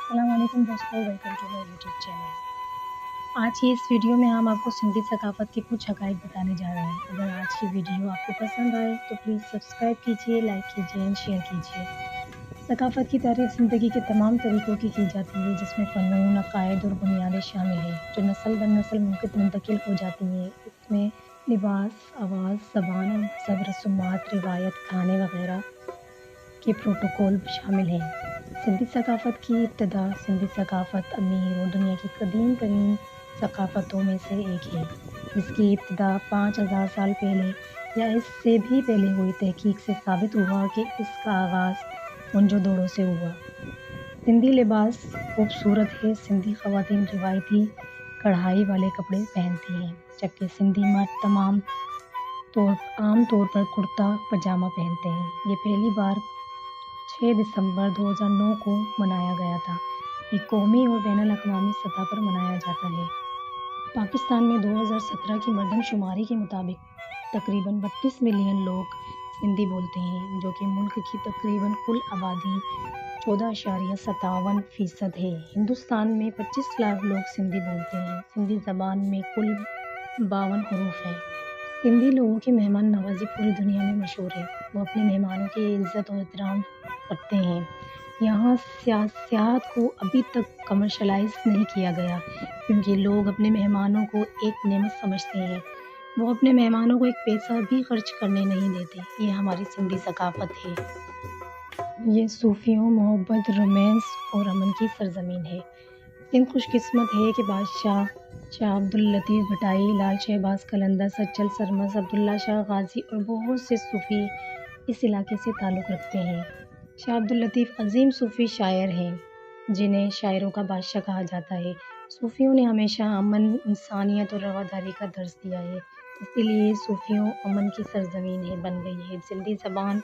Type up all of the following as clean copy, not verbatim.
अस्सलाम वालेकुम दोस्तों, welcome to my YouTube channel. आज की इस वीडियो में हम आपको सिंधी सकाफ़त के कुछ हक़ाइक़ बताने जा रहे हैं। अगर आज की वीडियो आपको पसंद आए तो प्लीज़ सब्सक्राइब कीजिए, लाइक कीजिए एंड शेयर कीजिए। सकाफ़त की तारीफ़ ज़िंदगी के तमाम तरीक़ों की जाती है, जिसमें फ़नून, अक़ायद और बुनियादें शामिल हैं, जो नस्ल दर नस्ल मुंतकिल हो जाती हैं। इसमें लिबास, आवाज़, ज़बान और मज़हब, रसूमात, रिवायत, खाने वग़ैरह के प्रोटोकॉल शामिल हैं। सिंधी सकाफ़त की इब्तिदा सिंधी सकाफ़त अमीर और दुनिया की कदीम तरीन सकाफ़तों में से एक है, जिसकी इब्तिदा 5000 साल पहले या इससे भी पहले हुई तहकीक से साबित हुआ कि इसका आगाज़ मोहनजोदड़ो से हुआ। सिंधी लिबास खूबसूरत है। सिंधी ख़वातीन रिवायती कढ़ाई वाले कपड़े पहनती हैं, जबकि सिंधी मर्द आम तौर पर कुर्ता पजामा पहनते हैं। ये पहली बार 6 दिसंबर 2009 को मनाया गया था। ये कौमी और बैनुल अक़वामी सतह पर मनाया जाता है। पाकिस्तान में 2017 की मरदमशुमारी के मुताबिक तकरीबन 32 मिलियन लोग सिंधी बोलते हैं, जो कि मुल्क की तकरीबन कुल आबादी 14.57% है। हिंदुस्तान में 25 लाख लोग सिंधी बोलते हैं। सिंधी ज़बान में कुल 52 हरूफ हैं। सिंधी लोगों की मेहमान नवाज़ी पूरी दुनिया में मशहूर है। वो अपने मेहमानों की इज़्ज़त और एहतराम करते हैं। यहाँ सियाहत को अभी तक कमर्शलाइज़ नहीं किया गया, क्योंकि लोग अपने मेहमानों को एक नेमत समझते हैं। वो अपने मेहमानों को एक पैसा भी खर्च करने नहीं देते। ये हमारी सिंधी सकाफ़त है। ये सूफ़ियों, मोहब्बत, रोमांस और अमन की सरज़मीन है। सिंध खुशकिस्मत है कि बादशाह शाह अब्दुल लतीफ़ भटाई, लाल शहबाज कलंदर, सज्जल सरमस, अब्दुल्ला शाह गाज़ी और बहुत से सूफ़ी इस इलाके से ताल्लुक़ रखते हैं। शाह अब्दुल लतीफ़ अज़ीम सूफ़ी शायर हैं, जिन्हें शायरों का बादशाह कहा जाता है। सूफ़ियों ने हमेशा अमन, इंसानियत और रवादारी का दर्स दिया है, इसीलिए सूफ़ियों अमन की सरज़मीन बन गई है। सिंधी ज़बान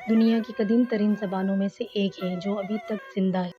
दुनिया की कदीम तरीन ज़बानों में से एक है, जो अभी तक ज़िंदा है।